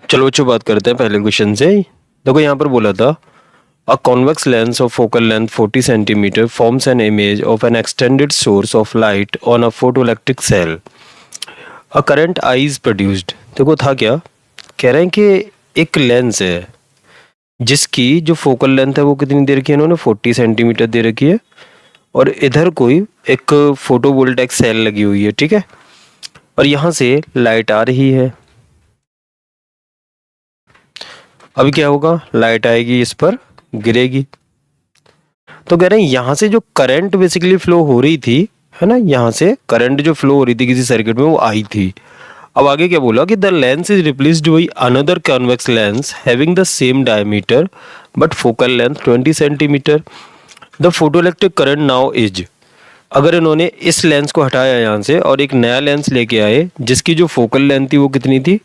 चलो बच्चों बात करते हैं पहले क्वेश्चन से। देखो यहाँ पर बोला था a convex lens of focal length 40 centimetre forms an image of an extended source of light on a photoelectric cell. A current I is produced. देखो था क्या, कह रहे हैं कि एक लेंस है जिसकी जो फोकल लेंथ है वो कितनी दे रखी है, इन्होंने 40 सेंटीमीटर दे रखी है और इधर कोई एक फोटोवोल्टाइक सेल लगी हुई है, ठीक है। और यहाँ से लाइट आ रही है। अभी क्या होगा, लाइट आएगी, इस पर गिरेगी। तो कह रहे हैं यहाँ से जो करंट बेसिकली फ्लो हो रही थी, है ना, यहाँ से करंट जो फ्लो हो रही थी किसी सर्किट में वो आई थी। अब आगे क्या बोला कि the lens is replaced by another convex lens having the same diameter but focal length 20 centimetre. The photoelectric current now is. अगर इन्होंने इस लेंस को हटाया यहाँ से और एक नया लेंस लेके आए जिसकी जो फोकल लेंथ थी वो कितनी थी,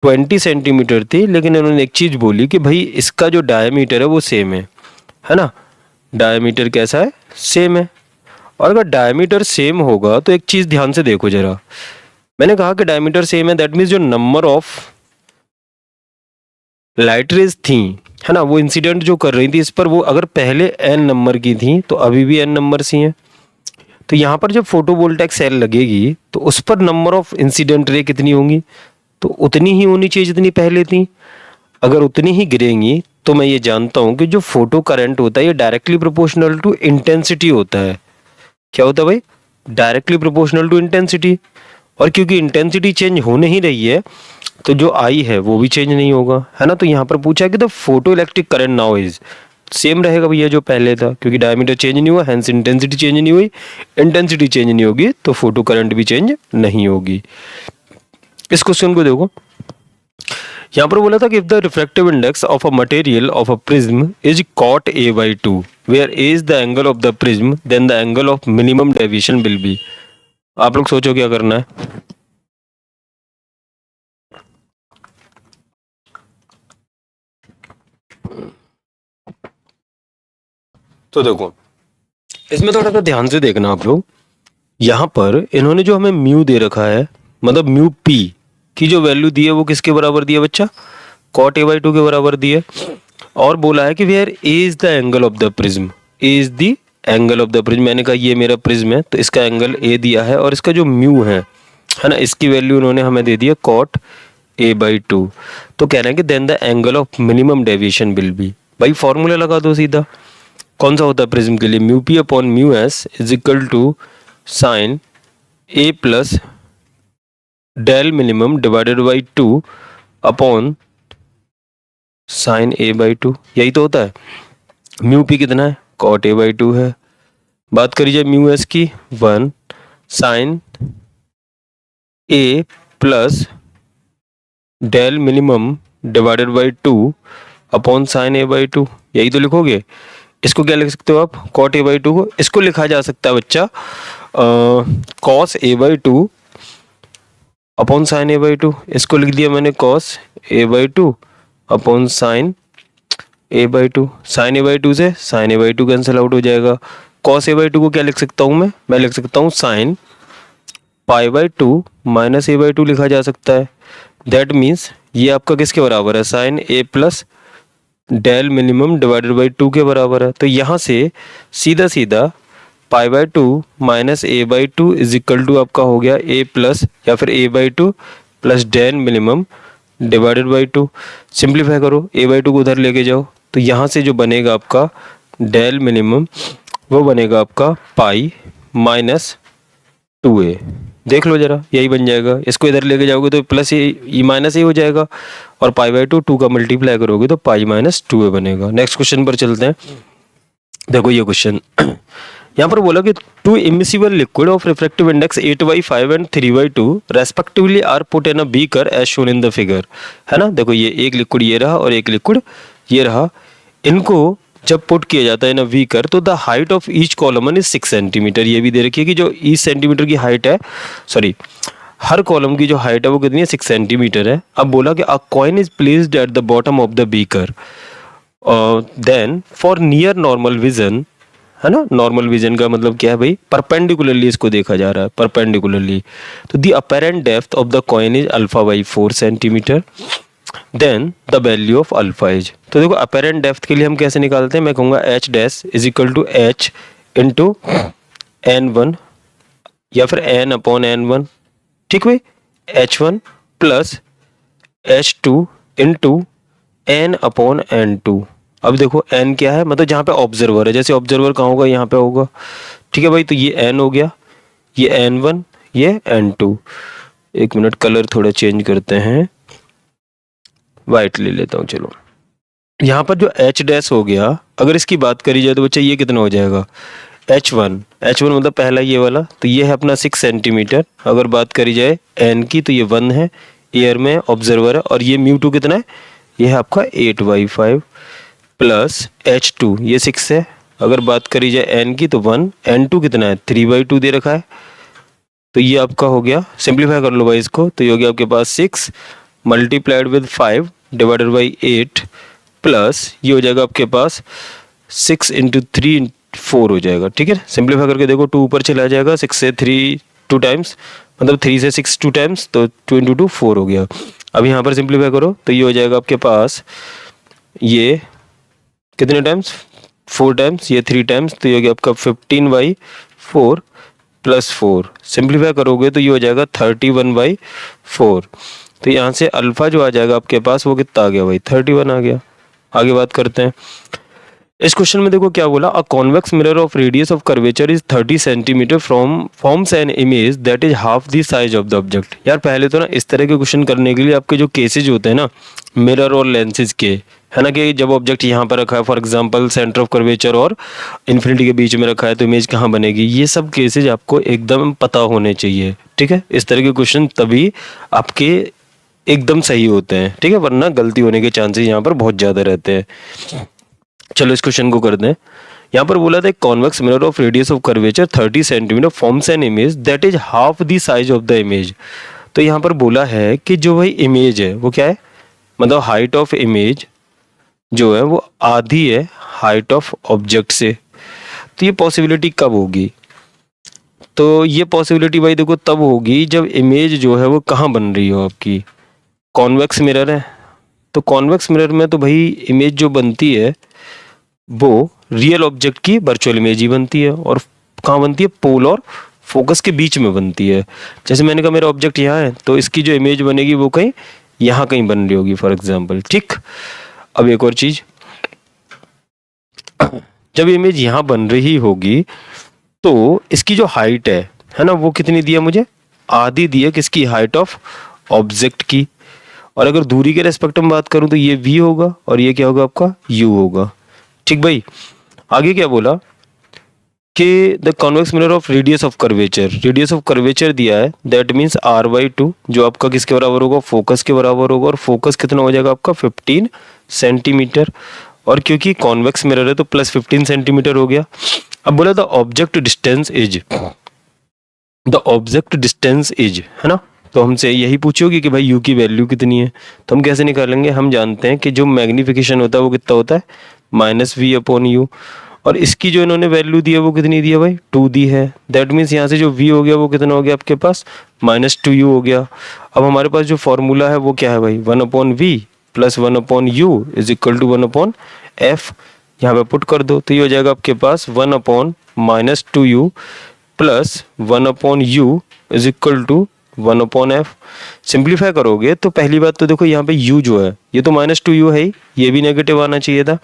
20 सेंटीमीटर थी, लेकिन इन्होंने एक चीज़ बोली कि भाई इसका जो डायमीटर है वो सेम है ना। डायमीटर कैसा है, सेम है। और अगर डायमीटर सेम होगा तो एक चीज़ ध्यान से देखो जरा, मैंने कहा कि डायमीटर सेम है, दैट मीन्स जो नंबर ऑफ लाइट रेज थी, है ना, वो इंसिडेंट जो कर रही थी इस पर, वो अगर पहले n नंबर की थी तो अभी भी n नंबर सी हैं। तो यहाँ पर जब फोटोवोल्टाइक सेल लगेगी तो उस पर नंबर ऑफ इंसिडेंट रे कितनी होंगी, तो उतनी ही होनी चाहिए जितनी पहले थी। अगर उतनी ही गिरेंगी तो मैं ये जानता हूँ कि जो फोटो करंट होता है ये डायरेक्टली प्रोपोर्शनल टू इंटेंसिटी होता है। क्या होता है भाई, डायरेक्टली प्रोपोर्शनल टू इंटेंसिटी। और क्योंकि इंटेंसिटी चेंज हो नहीं रही है तो जो आई है वो भी चेंज नहीं होगा, है ना। तो यहाँ पर पूछा है कि the photo electric current now is, same रहेगा भैया जो पहले था, क्योंकि डायमीटर चेंज नहीं हुआ, हेंस इंटेंसिटी चेंज नहीं हुई। इंटेंसिटी चेंज नहीं होगी तो फोटो करंट भी चेंज नहीं होगी। इस क्वेश्चन को देखो, यहाँ पर बोला था कि if the refractive index of a material of a prism is cot a/2 where a is the angle of the prism then the angle of minimum deviation will be. आप लोग सोचो क्या करना है। तो देखो इसमें थोड़ा सा ध्यान से देखना आप लोग। यहाँ पर इन्होंने जो हमें म्यू दे रखा है, मतलब म्यू पी की जो वैल्यू दी है वो किसके बराबर दी है बच्चा, कॉट a/2 के बराबर दी है। और बोला है कि where a is the angle of the prism, a is the angle of the prism. मैंने कहा ये मेरा प्रिज्म है तो इसका एंगल a दिया है और इसका जो म्यू है ना, इसकी वैल्यू उन्होंने हमें दे दी है कॉट a/2। तो कह रहे हैं कि then the angle of minimum deviation will be. भाई फॉर्मूला लगा दो सीधा, कौन सा होता है प्रिज्म के लिए, mu p upon mu s is equal to sine A plus del minimum divided by 2 upon sine a/2। यही तो होता है। म्यू पी कितना है, कॉट a/2 है। बात करी जाए म्यू एस की, 1 sine A plus del minimum divided by 2 upon sine a/2। यही तो लिखोगे। इसको क्या लिख सकते हो आप, कॉट a/2 को इसको लिखा जा सकता है बच्चा cos a/2 upon sine a/2। इसको लिख दिया मैंने cos a/2 upon sine a/2। Sign a/2 से साइन a/2 कैंसिल आउट हो जाएगा। कॉस a/2 को क्या लिख सकता हूँ मैं लिख सकता हूँ साइन π/2 माइनस a/2 लिखा जा सकता है। दैट मीन्स ये आपका किसके बराबर है, sine a plus del minimum divided by 2 के बराबर है। तो यहाँ से सीधा सीधा π/2 minus a/2 is equal to आपका हो गया a प्लस या फिर a/2 plus del minimum divided by 2। Simplify करो, a/2 को उधर लेके जाओ तो यहाँ से जो बनेगा आपका डेल मिनिमम वो बनेगा आपका पाई माइनस 2a। देख लो जरा, यही बन जाएगा। इसको इधर लेके जाओगे तो प्लस ये माइनस ए हो जाएगा और π/2 2 का मल्टीप्लाई करोगे तो पाई माइनस 2a बनेगा। नेक्स्ट क्वेश्चन पर चलते हैं। देखो ये क्वेश्चन यहाँ पर बोला कि two immiscible liquid of refractive index 8/5 and 3/2 respectively are put in a beaker as shown in the figure, है ना। देखो ये एक लिक्विड ये रहा और एक लिक्विड ये रहा। इनको जब पुट किया जाता है ना बीकर तो the height of each column is 6 centimetre. ये भी दे रखी है कि जो ईच सेंटीमीटर की हाइट है, सॉरी हर कॉलम की जो हाइट है वो कितनी है, 6 सेंटीमीटर है। अब बोला कि a coin is placed at the bottom of the beaker then for near normal vision, है ना। नॉर्मल विजन का मतलब क्या है भाई, परपेंडिकुलरली इसको देखा जा रहा है, परपेंडिकुलरली। तो the apparent depth of the coin is α/4 centimetre. Then the value of alpha is. तो देखो अपेरेंट डेप्थ के लिए हम कैसे निकालते हैं, मैं कहूँगा H dash is equal to H into N one या फिर एन अपॉन एन वन, ठीक भाई, H one plus H two into N upon N two. अब देखो एन क्या है, मतलब जहाँ पे ऑब्जर्वर है, जैसे ऑब्जर्वर कहाँ होगा, यहाँ पे होगा, ठीक है भाई। तो ये एन हो गया, ये एन वन, ये एन टू। एक मिनट कलर थोड़ा चेंज करते हैं, वाइट ले लेता हूँ। चलो यहाँ पर जो एच डैश हो गया, अगर इसकी बात करी जाए तो बच्चा ये कितना हो जाएगा, एच वन मतलब पहला ये वाला, तो ये है अपना 6 सेंटीमीटर। अगर बात करी जाए एन की तो ये 1 है, एयर में ऑब्जर्वर है, और ये म्यू टू कितना है, ये है आपका 8/5 प्लस एच टू, ये 6 है। अगर बात करी जाए एन की तो 1, एन टू कितना है 3/2 दे रखा है। तो ये आपका हो गया, सिंप्लीफाई कर लो भाई इसको, तो ये हो गया आपके पास 6 multiplied with 5 divided by 8 plus ये हो जाएगा आपके पास 6 इंटू 3 4 हो जाएगा, ठीक है। सिंप्लीफाई करके देखो, 2 ऊपर चला जाएगा, 6 से 3 2 टाइम्स, मतलब 3 से 6 2 टाइम्स, तो 2 इंटू 2 4 हो गया। अब यहाँ पर सिंप्लीफाई करो तो ये हो जाएगा आपके पास, ये कितने टाइम्स, 4 टाइम्स, ये 3 टाइम्स, तो ये हो गया आपका 15/4 प्लस 4। सिंप्लीफाई करोगे तो ये हो जाएगा 31/4। तो यहाँ से अल्फा जो आ जाएगा आपके पास वो कितना आ गया भाई, 31 आ गया। आगे बात करते हैं। इस क्वेश्चन में देखो क्या बोला, a convex mirror of radius of curvature is 30 centimetre from forms an image that is half the size of the object. यार पहले तो ना इस तरह के क्वेश्चन करने के लिए आपके जो केसेज होते हैं ना मिरर और लेंसेज के, है ना, कि जब ऑब्जेक्ट यहाँ पर रखा है, for example centre of curvature और इन्फिनिटी के बीच में रखा है, तो इमेज कहाँ बनेगी, ये सब केसेज आपको एकदम पता होने चाहिए, ठीक है। इस तरह के क्वेश्चन तभी आपके एकदम सही होते हैं, ठीक है, वरना गलती होने के चांसेस यहाँ पर बहुत ज़्यादा रहते हैं। चलो इस क्वेश्चन को कर दें। यहाँ पर बोला था convex mirror of radius of curvature 30 centimetre forms an image that is half the size of the image. तो यहाँ पर बोला है कि जो भाई इमेज है वो क्या है, मतलब हाइट ऑफ इमेज जो है वो आधी है हाइट ऑफ ऑब्जेक्ट से। तो ये पॉसिबिलिटी कब होगी, तो ये पॉसिबिलिटी भाई देखो तब होगी जब इमेज जो है वो कहाँ बन रही हो आपकी, कॉन्वेक्स मिरर है। तो कॉन्वेक्स मिरर में तो भाई इमेज जो बनती है वो रियल ऑब्जेक्ट की वर्चुअल इमेज ही बनती है, और कहाँ बनती है, पोल और फोकस के बीच में बनती है। जैसे मैंने कहा मेरा ऑब्जेक्ट यहाँ है, तो इसकी जो इमेज बनेगी वो कहीं यहाँ कहीं बन रही होगी फॉर एग्जांपल, ठीक। अब एक और चीज, जब इमेज यहाँ बन रही होगी तो इसकी जो हाइट है ना, वो कितनी दी है मुझे, आधी दी है, किसकी, हाइट ऑफ ऑब्जेक्ट की। और अगर दूरी के रेस्पेक्ट में बात करूं तो ये v होगा और ये क्या होगा आपका u होगा, ठीक भाई। आगे क्या बोला कि the convex mirror of radius of curvature दिया है, दैट मीन्स r/2 जो आपका किसके बराबर होगा, फोकस के बराबर होगा, और फोकस कितना हो जाएगा आपका 15 सेंटीमीटर, और क्योंकि कॉन्वेक्स मिरर है तो प्लस 15 सेंटीमीटर हो गया। अब बोला द ऑब्जेक्ट डिस्टेंस इज, है ना, तो हमसे यही पूछोगे कि भाई u की वैल्यू कितनी है, तो हम कैसे निकालेंगे, हम जानते हैं कि जो मैग्निफिकेशन होता है वो कितना होता है -v/u, और इसकी जो इन्होंने वैल्यू दी है वो कितनी दी है भाई, 2 दी है। दैट मीन्स यहाँ से जो v हो गया वो कितना हो गया आपके पास -2u हो गया। अब हमारे पास जो फॉर्मूला है वो क्या है भाई, 1/v plus 1/u is equal to 1/f। यहाँ पे पुट कर दो तो ये हो जाएगा आपके पास 1/-2u plus 1/u is equal to 1/f। Simplify करोगे तो पहली बात तो देखो यहाँ पे u जो है ये तो -2u है ही, ये भी नेगेटिव आना चाहिए था।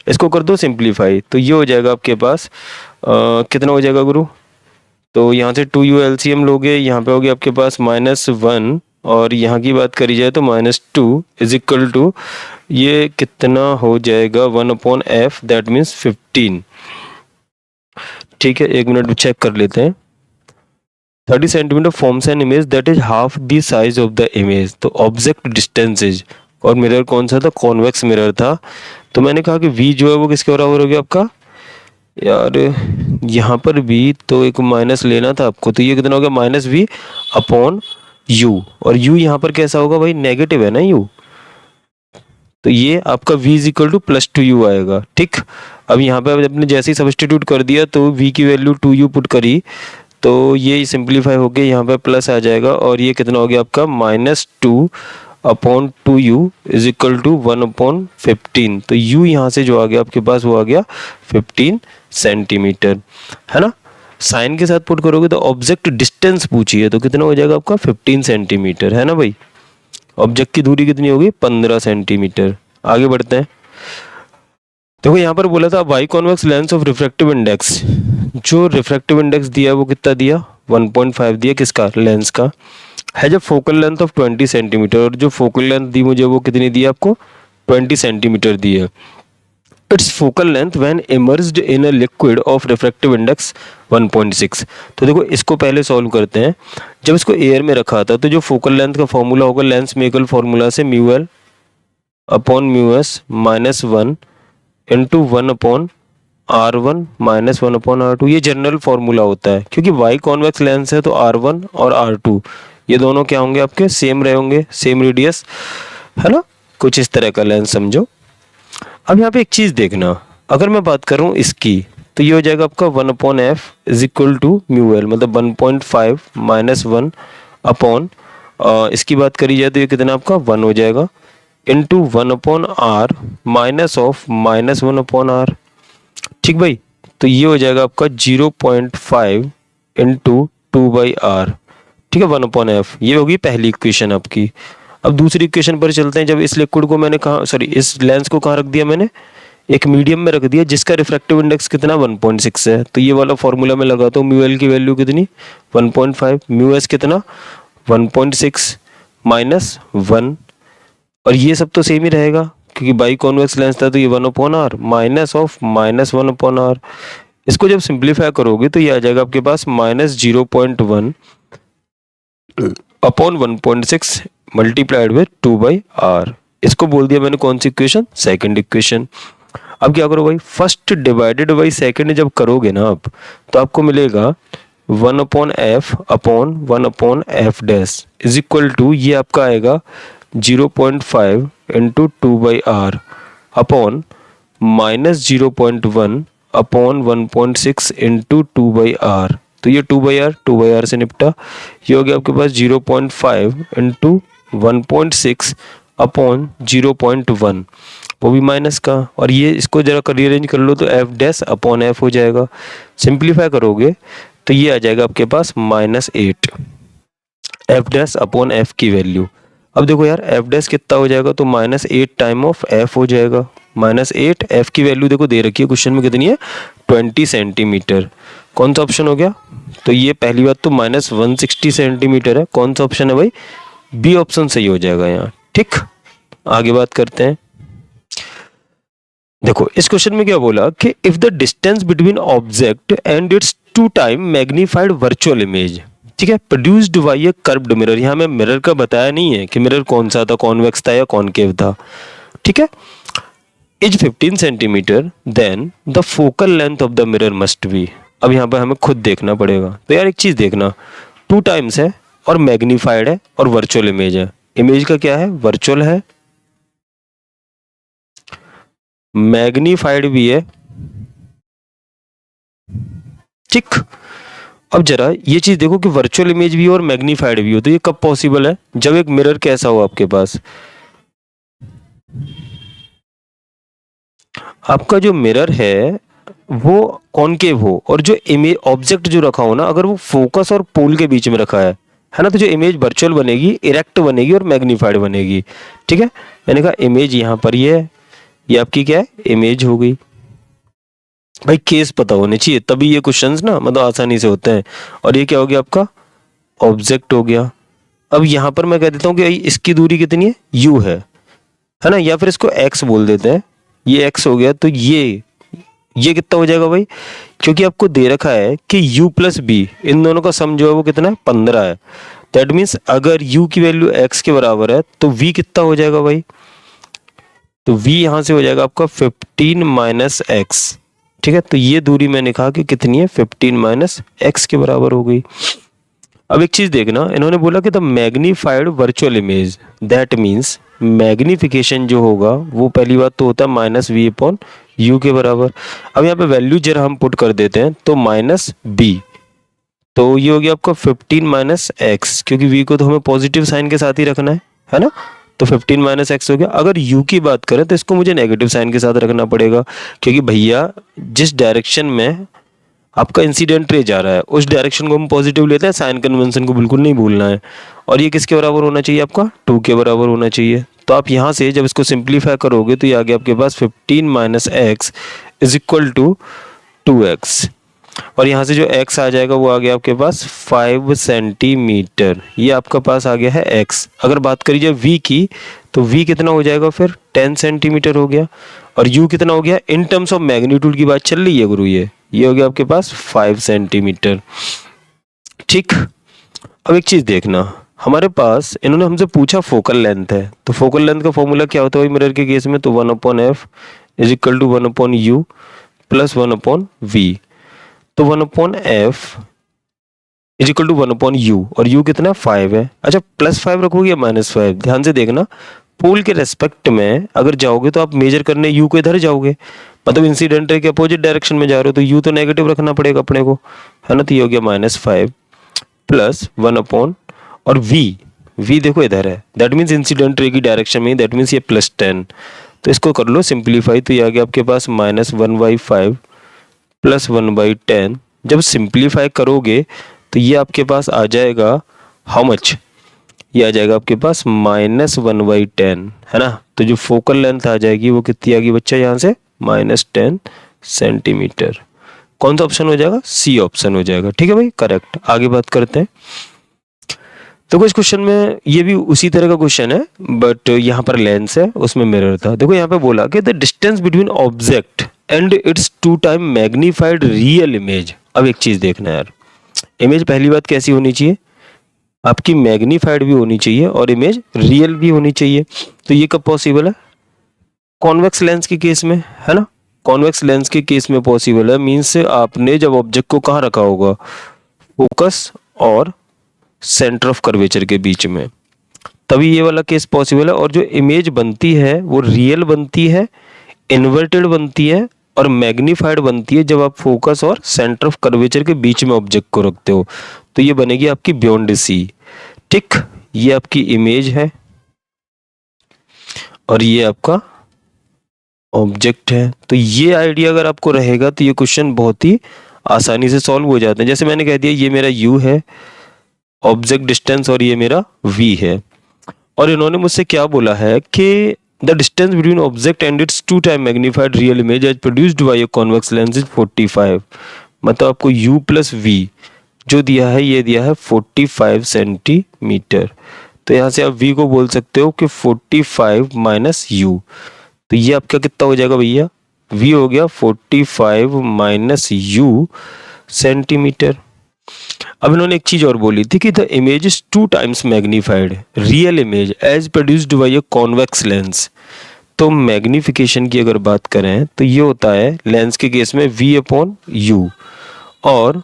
इसको कर दो सिंप्लीफाई तो ये हो जाएगा आपके पास कितना हो जाएगा गुरु, तो यहाँ से 2u एलसीएम लोगे, यहाँ पे हो गया आपके पास -1, और यहाँ की बात करी जाए तो -2 इज इक्वल टू ये कितना हो जाएगा 1/f, दैट मीन्स 15। ठीक है, एक मिनट चेक कर लेते हैं। 30 centimetre forms an image that is half the size of the image. तो ऑब्जेक्ट डिस्टेंस इज, और मिरर कौन सा था, कॉन्वेक्स मिरर था। तो मैंने कहा कि v जो है वो किसके बराबर हो गया आपका, यार यहाँ पर v तो एक माइनस लेना था आपको, तो ये कितना हो गया -v/u, और u यहाँ पर कैसा होगा भाई, नेगेटिव है ना u, तो ये आपका v is equal to +2u आएगा, ठीक। अब यहाँ पे आपने जैसे ही सब्स्टिट्यूट कर दिया तो v की वैल्यू 2u पुट करी तो ये सिंप्लीफाई होके यहाँ पे प्लस आ जाएगा, और ये कितना हो गया आपका -2 upon 2u is equal to 1/15। तो u यहाँ से जो आ गया आपके पास वो आ गया 15 सेंटीमीटर, है ना। साइन के साथ पुट करोगे तो ऑब्जेक्ट डिस्टेंस पूछी है, तो कितना हो जाएगा आपका 15 सेंटीमीटर, है ना भाई। ऑब्जेक्ट की दूरी कितनी होगी 15 सेंटीमीटर। आगे बढ़ते हैं। देखो यहाँ पर बोला था Y convex lens of refractive index, जो रिफ्रैक्टिव इंडेक्स दिया है वो कितना दिया 1.5 दिया, किसका लेंस का, है जब फोकल लेंथ ऑफ 20 सेंटीमीटर, और जो फोकल लेंथ दी मुझे वो कितनी दी आपको 20 सेंटीमीटर दी है। It's focal length when emerged in a liquid of refractive index 1.6। तो देखो इसको पहले सॉल्व करते हैं। जब इसको एयर में रखा था तो जो फोकल लेंथ का फॉर्मूला होगा लेंस मेकल फॉर्मूला से mu L upon mu S minus 1 into 1/r1 minus 1/r2, ये जनरल फॉर्मूला होता है। क्योंकि वाई कॉन्वेक्स लेंस है तो r1 और r2 ये दोनों क्या होंगे आपके सेम रहे होंगे, सेम रेडियस, है ना। कुछ इस तरह का लेंस समझो। अब यहाँ पे एक चीज देखना, अगर मैं बात करूँ इसकी तो ये हो जाएगा आपका 1/f is equal to mu L, मतलब 1.5 माइनस 1 अपॉन इसकी बात करी जाए तो ये कितना आपका 1 हो जाएगा into 1/r minus of minus 1/r। ठीक भाई, तो ये हो जाएगा आपका 0.5 इंटू 2/r। ठीक है 1/f, ये होगी पहली इक्वेशन आपकी। अब दूसरी इक्वेशन पर चलते हैं। जब इस लिक्विड को मैंने कहा, सॉरी इस लेंस को कहाँ रख दिया मैंने, एक मीडियम में रख दिया जिसका रिफ्रैक्टिव इंडेक्स कितना 1.6 है, तो ये वाला फॉर्मूला में लगाता हूँ। म्यू एल की वैल्यू कितनी 1.5, म्यू एस कितना 1.6 माइनस 1, और ये सब तो सेम ही रहेगा क्योंकि बाई कॉन्वेक्स लेंस था तो ये 1/r minus of minus 1/r। इसको जब सिंप्लीफाई करोगे तो ये आ जाएगा आपके पास minus 0.1 upon 1.6 multiplied with 2/r। इसको बोल दिया मैंने कौन सी इक्वेशन, सेकंड इक्वेशन। अब क्या करो भाई, फर्स्ट डिवाइडेड बाई सेकंड जब करोगे ना आप तो आपको मिलेगा 1/f upon 1/f dash is equal to, ये आपका आएगा 0.5 into 2/r upon minus 0.1 upon 1.6 into 2/r। तो ये 2/r से निपटा। ये हो गया आपके पास 0.5 इंटू 1.6 अपॉन 0.1, वो भी माइनस का, और ये इसको जरा रीअरेंज कर लो तो एफ डैश अपॉन एफ हो जाएगा। सिंप्लीफाई करोगे तो ये आ जाएगा आपके पास -8 एफ डैश अपॉन एफ की वैल्यू। अब देखो यार एफ डैश कितना हो जाएगा, तो -8 टाइम ऑफ एफ हो जाएगा। -8 एफ की वैल्यू देखो दे रखी है क्वेश्चन में कितनी है 20 सेंटीमीटर। कौन सा ऑप्शन हो गया, तो ये पहली बात तो -160 सेंटीमीटर है। कौन सा ऑप्शन है भाई, बी ऑप्शन सही हो जाएगा यहाँ। ठीक, आगे बात करते हैं। देखो इस क्वेश्चन में क्या बोला कि if the distance between object and its 2 time magnified virtual image, ठीक है, produced by A curved mirror. यहाँ में मिरर का बताया नहीं है कि मिरर कौन सा था, कॉन्वेक्स था या कॉनकेव था, ठीक है, is 15 centimetre, then the focal length of the mirror must be. अब यहाँ पर हमें खुद देखना पड़ेगा। तो यार एक चीज देखना, 2 टाइम्स है और मैग्नीफाइड है और वर्चुअल इमेज है। इमेज का क्या है, वर्चुअल है, मैग्नीफाइड भी है। ठीक, अब जरा ये चीज देखो कि वर्चुअल इमेज भी हो और मैग्नीफाइड भी हो, तो ये कब पॉसिबल है, जब एक मिरर कैसा हो आपके पास, आपका जो मिरर है वो कॉनकेव हो और जो इमेज ऑब्जेक्ट जो रखा हो ना, अगर वो फोकस और पोल के बीच में रखा है ना, तो जो इमेज वर्चुअल बनेगी, इरेक्ट बनेगी और मैग्नीफाइड बनेगी। ठीक है, मैंने कहा इमेज यहाँ पर ये है, ये आपकी क्या है, इमेज हो गई। भाई केस पता होने चाहिए तभी ये क्वेश्चंस ना मतलब आसानी से होते हैं। और ये क्या हो गया आपका, ऑब्जेक्ट हो गया। अब यहाँ पर मैं कह देता हूँ कि इसकी दूरी कितनी है, u है ना, या फिर इसको x बोल देते हैं, ये x हो गया। तो ये कितना हो जाएगा भाई, क्योंकि आपको दे रखा है कि u प्लस बी इन दोनों का सम जो है वो कितना है 15 है। दैट मीन्स अगर u की वैल्यू x के बराबर है तो v कितना हो जाएगा भाई, तो v यहां से हो जाएगा आपका 15 माइनस x। ठीक है, तो ये दूरी मैंने कहा कि कितनी है 15 माइनस x के बराबर हो गई। अब एक चीज देखना, इन्होंने बोला कि the magnified virtual image, that means magnification जो होगा वो पहली बात तो होता है -v/u के बराबर। अब यहाँ पे वैल्यू जरा हम पुट कर देते हैं तो -b, तो ये हो गया आपका 15 माइनस x, क्योंकि v को तो हमें पॉजिटिव साइन के साथ ही रखना है ना, तो 15 माइनस एक्स हो गया। अगर u की बात करें तो इसको मुझे नेगेटिव साइन के साथ रखना पड़ेगा, क्योंकि भैया जिस डायरेक्शन में आपका इंसिडेंट रे जा रहा है उस डायरेक्शन को हम पॉजिटिव लेते हैं, साइन कन्वेंशन को बिल्कुल नहीं भूलना है। और ये किसके बराबर होना चाहिए, आपका 2 के बराबर होना चाहिए। तो आप यहाँ से जब इसको सिंप्लीफाई करोगे तो ये आ गया आपके पास 15 minus X is equal to 2x, और यहाँ से जो x आ जाएगा वो आ गया आपके पास 5 सेंटीमीटर। ये आपका पास आ गया है x। अगर बात करी जाए v की तो v कितना हो जाएगा फिर 10 सेंटीमीटर हो गया, और u कितना हो गया, इन टर्म्स ऑफ मैग्नीट्यूड की बात चल रही है गुरु, ये हो गया आपके पास 5 सेंटीमीटर। ठीक, अब एक चीज देखना, हमारे पास इन्होंने हमसे पूछा फोकल लेंथ है, तो फोकल लेंथ का फॉर्मूला क्या होता है मिरर के केस में, तो 1/f is equal to 1/u plus 1/v। तो 1/f is equal to 1/u, और u कितना 5 है। अच्छा, +5 रखोगे या -5, ध्यान से देखना, पोल के रेस्पेक्ट में अगर जाओगे तो आप मेजर करने u को इधर जाओगे, मतलब इंसिडेंट रे के अपोजिट डायरेक्शन में जा रहे हो, तो u तो नेगेटिव रखना पड़ेगा अपने को, है ना। तो ये हो गया -5 प्लस 1/, और v देखो इधर है, दैट मीन्स इंसिडेंट रे की डायरेक्शन में, दैट मीन्स ये +10। तो इसको कर लो सिंप्लीफाई, तो ये आ गया आपके पास -1/5 प्लस 1/10। जब सिंप्लीफाई करोगे तो ये आपके पास आ जाएगा हाउ मच, ये आ जाएगा आपके पास -1/10, है ना। तो जो फोकल लेंथ आ जाएगी वो कितनी आ गई बच्चा, यहाँ से -10 सेंटीमीटर। कौन सा ऑप्शन हो जाएगा, सी ऑप्शन हो जाएगा। ठीक है भाई, करेक्ट। आगे बात करते हैं। देखो इस क्वेश्चन में ये भी उसी तरह का क्वेश्चन है, बट यहाँ पर लेंस है, उसमें मिरर था। देखो यहाँ पे बोला कि the distance between object and its 2 time magnified real image. अब एक चीज देखना यार, इमेज पहली बात कैसी होनी चाहिए, आपकी मैग्नीफाइड भी होनी चाहिए और इमेज रियल भी होनी चाहिए। तो ये कब पॉसिबल है, कॉन्वेक्स लेंस के केस में, है ना। कॉन्वेक्स लेंस के केस में पॉसिबल है, मीन्स आपने जब ऑब्जेक्ट को कहाँ रखा होगा, फोकस और सेंटर ऑफ कर्वेचर के बीच में, तभी ये वाला केस पॉसिबल है। और जो इमेज बनती है वो रियल बनती है, इन्वर्टेड बनती है और मैग्नीफाइड बनती है जब आप फोकस और सेंटर ऑफ कर्वेचर के बीच में ऑब्जेक्ट को रखते हो, तो ये बनेगी आपकी बियॉन्ड सी। ठीक, ये आपकी इमेज है और ये आपका ऑब्जेक्ट है। तो ये आइडिया अगर आपको रहेगा तो ये क्वेश्चन बहुत ही आसानी से सॉल्व हो जाते हैं। जैसे मैंने कह दिया ये मेरा u है, ऑब्जेक्ट डिस्टेंस, और ये मेरा v है, और इन्होंने मुझसे क्या बोला है कि the distance between object and its 2 time magnified real image as produced by a convex lens is 45। मतलब आपको u प्लस v जो दिया है ये दिया है 45 सेंटीमीटर। तो यहाँ से आप v को बोल सकते हो कि 45 माइनस u। तो ये आपका कितना हो जाएगा भैया, v हो गया 45 माइनस u सेंटीमीटर। अब इन्होंने एक चीज और बोली थी कि the image is 2 times magnified real image as produced by a convex lens. तो मैग्निफिकेशन की अगर बात करें तो ये होता है लेंस के केस में v/u। और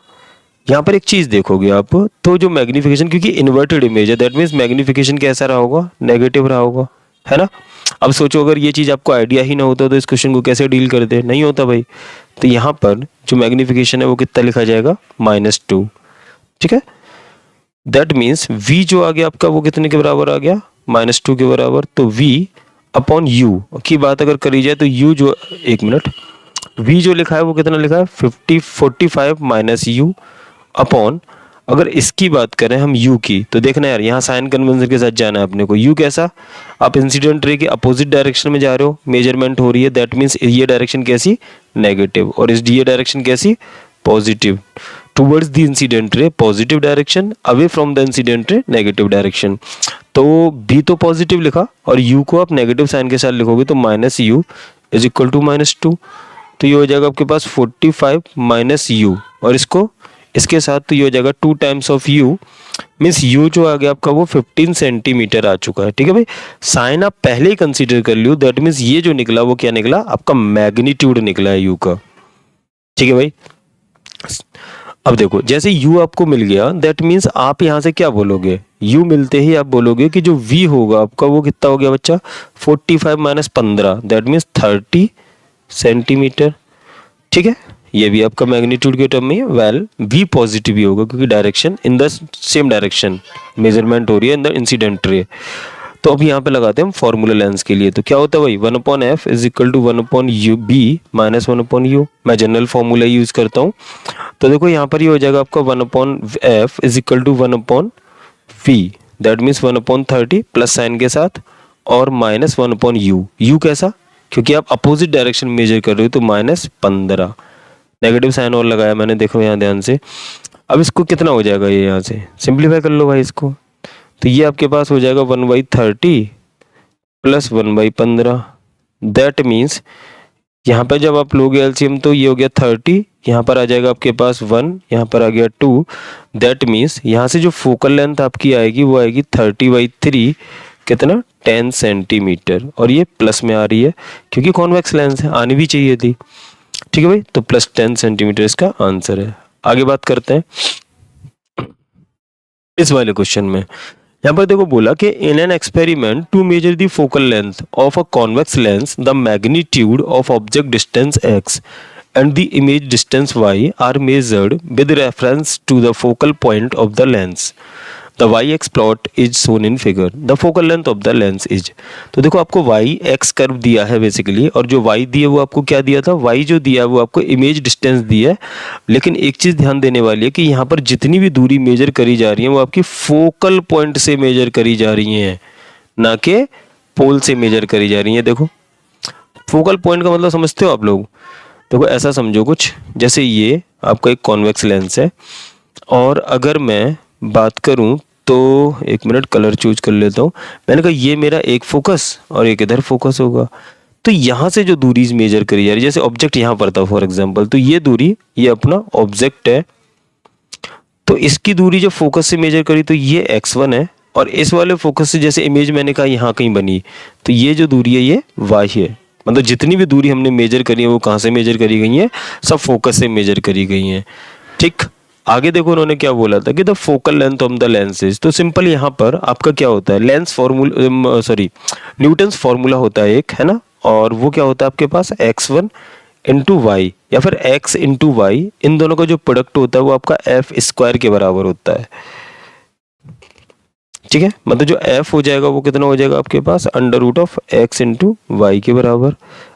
यहाँ पर एक चीज देखोगे आप, तो जो मैग्निफिकेशन, क्योंकि इन्वर्टेड इमेज है, दैट मीन्स मैग्निफिकेशन कैसा रहा होगा, नेगेटिव रहा होगा, है ना। अब सोचो अगर ये चीज आपको आइडिया ही ना होता तो इस क्वेश्चन को कैसे डील करते, नहीं होता भाई। तो यहाँ पर जो मैग्निफिकेशन है वो कितना लिखा जाएगा, -2। ठीक है, दैट मीन्स v जो आ गया आपका वो कितने के बराबर आ गया, -2 के बराबर। तो v/u की बात अगर करी जाए तो u जो, एक मिनट, v जो लिखा है वो कितना लिखा है 45 माइनस u अपॉन, अगर इसकी बात करें हम u की, तो देखना यार यहाँ साइन कन्वेंशन के साथ जाना है अपने को। u कैसा, आप इंसिडेंट रे के अपोजिट डायरेक्शन में जा रहे हो, मेजरमेंट हो रही है, दैट मीन्स ये डायरेक्शन कैसी, नेगेटिव, और इस ये डायरेक्शन कैसी, positive, towards the incident ray positive direction, away from the incident ray negative direction. तो b तो पॉजिटिव लिखा और u को आप नेगेटिव साइन के साथ लिखोगे तो -u इज इक्वल टू -2। तो ये हो जाएगा आपके पास 45 माइनस u, और इसको इसके साथ तो ये हो जाएगा 2 times of u, means u जो आ गया आपका वो 15 सेंटीमीटर आ चुका है। ठीक है भाई, साइन आप पहले ही कंसीडर कर लियो, दैट मीन्स ये जो निकला वो क्या निकला, आपका मैग्नीट्यूड निकला है u का। ठीक है भाई, अब देखो जैसे u आपको मिल गया, दैट मीन्स आप यहाँ से क्या बोलोगे, u मिलते ही आप बोलोगे कि जो v होगा आपका वो कितना हो गया बच्चा, 45 माइनस 15, दैट मीन्स 30 सेंटीमीटर। ठीक है, ये भी आपका मैग्नीट्यूड के टर्म में है। वेल v पॉजिटिव ही होगा क्योंकि direction in the same direction measurement हो रही है इन द इंसिडेंट रे। तो अब यहाँ पे लगाते हैं हम फॉर्मूला लेंस के लिए। तो क्या होता है भाई, 1/f is equal to 1/u b minus 1/u। मैं जनरल फॉर्मूला यूज करता हूँ। तो देखो यहाँ पर ये हो जाएगा आपका 1/f is equal to 1/v, that means 1/30 plus sign के साथ और माइनस 1/u। u कैसा, क्योंकि आप अपोजिट डायरेक्शन मेजर कर रहे हो तो -15, नेगेटिव साइन और लगाया मैंने, देखो यहाँ ध्यान से। अब इसको कितना हो जाएगा, ये यहाँ से सिंप्लीफाई कर लो भाई इसको। तो ये आपके पास हो जाएगा 1/30 प्लस 1/15, दैट मीन्स यहाँ पर जब आप लोगे एलसीएम तो ये हो गया 30, यहाँ पर आ जाएगा आपके पास 1, यहाँ पर आ गया 2, दैट मीन्स यहाँ से जो फोकल लेंथ आपकी आएगी वो आएगी 30/3, कितना 10 सेंटीमीटर। और ये प्लस में आ रही है क्योंकि कॉन्वेक्स लेंस है, आनी भी चाहिए थी। ठीक है भाई, तो प्लस 10 सेंटीमीटर इसका आंसर है। आगे बात करते हैं इस वाले क्वेश्चन में। यहाँ पर देखो बोला कि in an experiment to measure the focal length of a convex lens the magnitude of object distance x and the image distance y are measured with reference to the focal point of the lens. The y-x plot is shown in figure. The focal length of the lens is. तो देखो आपको y-x curve दिया है basically, और जो y दिया वो आपको क्या दिया था, y जो दिया वो आपको इमेज डिस्टेंस दी है। लेकिन एक चीज़ ध्यान देने वाली है कि यहाँ पर जितनी भी दूरी मेजर करी जा रही है वो आपकी फोकल पॉइंट से मेजर करी जा रही हैं, ना कि पोल से मेजर करी जा रही हैं। देखो फोकल पॉइंट का मतलब समझते हो आप लोग। देखो ऐसा समझो कुछ, जैसे ये आपका एक कॉन्वेक्स लेंस है, और अगर मैं बात करूं तो एक मिनट कलर चूज कर लेता हूँ। मैंने कहा ये मेरा एक फोकस और एक इधर फोकस होगा। तो यहाँ से जो दूरी मेजर करी जा रही है, जैसे ऑब्जेक्ट यहाँ पर था फॉर एग्जांपल, तो ये दूरी ये अपना ऑब्जेक्ट है, तो इसकी दूरी जो फोकस से मेजर करी तो ये x1 है, और इस वाले फोकस से जैसे इमेज मैंने कहा यहाँ कहीं बनी, तो ये जो दूरी है ये y है। मतलब जितनी भी दूरी हमने मेजर करी है वो कहाँ से मेजर करी गई है, सब फोकस से मेजर करी गई हैं। ठीक, आगे देखो उन्होंने क्या बोला था कि the focal length of the lens is. तो सिंपल यहाँ पर आपका क्या होता है, लेंस फॉर्मूला न्यूटन्स फॉर्मूला होता है एक, है ना, और वो क्या होता है आपके पास x1 इंटू वाई या फिर x इंटू वाई, इन दोनों का जो प्रोडक्ट होता है वो आपका f स्क्वायर के बराबर होता है। ठीक है, मतलब जो f हो जाएगा वो कितना हो जाएगा आपके पास √x इंटू वाई के बराबर।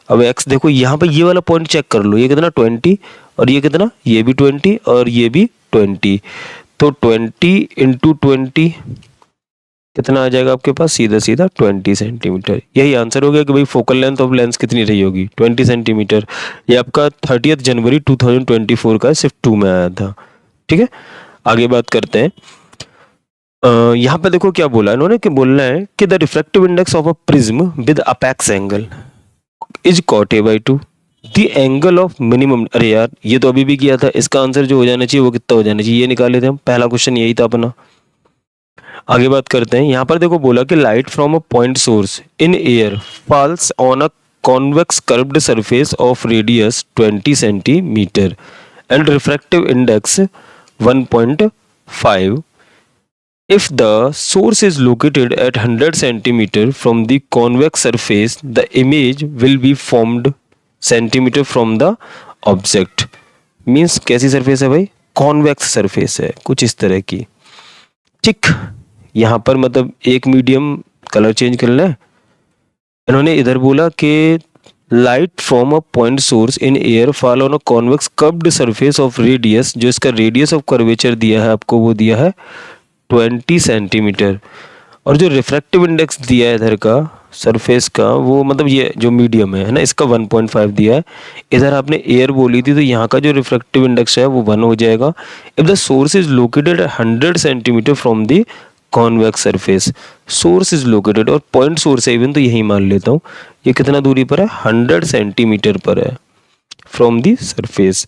अब x देखो यहाँ पे ये वाला पॉइंट चेक कर लो, ये कितना 20 और ये कितना, ये भी 20 और ये भी 20, तो 20 इंटू 20 कितना आ जाएगा आपके पास, सीधा सीधा 20 सेंटीमीटर। यही आंसर हो गया कि भाई फोकल लेंथ ऑफ लेंस कितनी रही होगी, 20 सेंटीमीटर। ये आपका 30 जनवरी 2024 का शिफ्ट 2 में आया था। ठीक है, आगे बात करते हैं। यहाँ पे देखो क्या बोला इन्होंने, कि बोलना है कि the refractive index of a prism with apex angle is cot a/2 the angle of minimum. अरे यार ये तो अभी भी किया था, इसका आंसर जो हो जाना चाहिए वो कितना हो जाना चाहिए, ये निकाले थे हम, पहला क्वेश्चन यही था अपना। आगे बात करते हैं। यहाँ पर देखो बोला कि light from a point source in air falls on a convex curved surface of radius 20 centimetre and refractive index 1.5. If the source is located at 100 centimeter from the convex surface, the image will be formed centimeter from the object. Means कैसी surface है भाई, convex surface है कुछ इस तरह की। ठीक, यहाँ पर मतलब एक मीडियम कलर चेंज कर लें। इन्होंने इधर बोला कि light from a point source in air fall on a convex curved surface of radius, जो इसका रेडियस ऑफ कर्वेचर दिया है आपको वो दिया है 20 सेंटीमीटर, और जो रिफ्रैक्टिव इंडेक्स दिया है इधर का सरफेस का वो मतलब ये जो मीडियम है ना, इसका 1.5 दिया है। इधर आपने एयर बोली थी तो यहाँ का जो रिफ्रैक्टिव इंडेक्स है वो 1 हो जाएगा। If the source is located 100 centimetre from the convex surface, source is located और पॉइंट सोर्स है इवन, तो यही मान लेता हूँ ये कितना दूरी पर है, 100 सेंटीमीटर पर है फ्रॉम द सरफेस।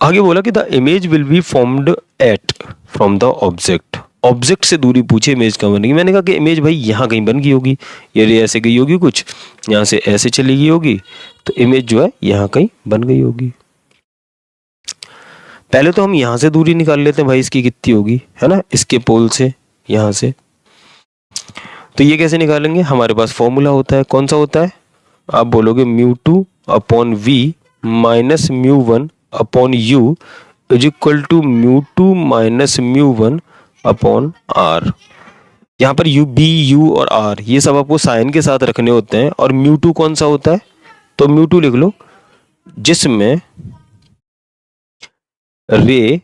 आगे बोला कि the image will be formed at from the object. Object से दूरी पूछे इमेज कहाँ बनेगी, मैंने कहा कि इमेज भाई यहाँ कहीं बन गई होगी, ये रे ऐसे गई होगी कुछ, यहाँ से ऐसे चली गई होगी, तो इमेज जो है यहाँ कहीं बन गई होगी। पहले तो हम यहाँ से दूरी निकाल लेते हैं भाई, इसकी कितनी होगी, है ना, इसके पोल से यहाँ से। तो ये कैसे निकालेंगे, हमारे पास फॉर्मूला होता है, कौन सा होता है, आप बोलोगे μ2/v minus μ1/u is equal to μ2 minus μ1/r। यहाँ पर यू बी यू और आर ये सब आपको साइन के साथ रखने होते हैं। और म्यू टू कौन सा होता है, तो म्यू टू लिख लो जिसमें रे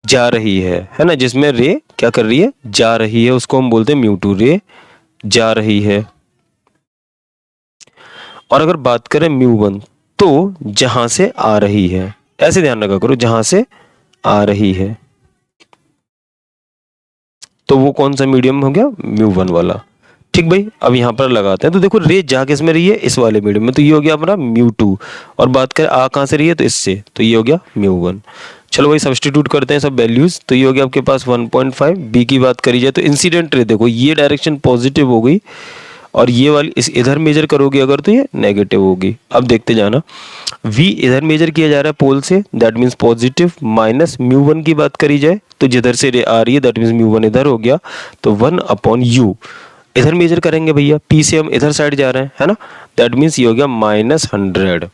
जा रही है ना, जिसमें रे क्या कर रही है, जा रही है, उसको हम बोलते हैं म्यू टू, रे जा रही है। और अगर बात करें म्यू वन, तो जहां से आ रही है, ऐसे ध्यान रखा करो, जहां से आ रही है, तो वो कौन सा मीडियम हो गया, म्यू वन वाला। ठीक भाई, अब यहाँ पर लगाते हैं, तो देखो रे जा किस में रही है, इस वाले मीडियम में, तो ये हो गया अपना म्यू टू। और बात करें आ कहाँ से रही है, तो इससे, तो ये हो गया म्यू वन। चलो भाई सब्स्टिट्यूट करते हैं सब वैल्यूज, तो ये हो गया आपके पास 1.5। बी की बात करी जाए तो इंसिडेंट रे देखो ये डायरेक्शन पॉजिटिव हो गई, और ये वाली इस इधर मेजर करोगे अगर तो ये नेगेटिव होगी। अब देखते जाना, v इधर मेजर किया जा रहा है पोल से, that means positive, minus mu one की बात करी जाए तो जिधर से रे आ रही है दैट मीन्स म्यू वन इधर हो गया, तो 1/u इधर मेजर करेंगे भैया, p से हम इधर साइड जा रहे हैं, है ना, दैट मीन्स ये हो गया -100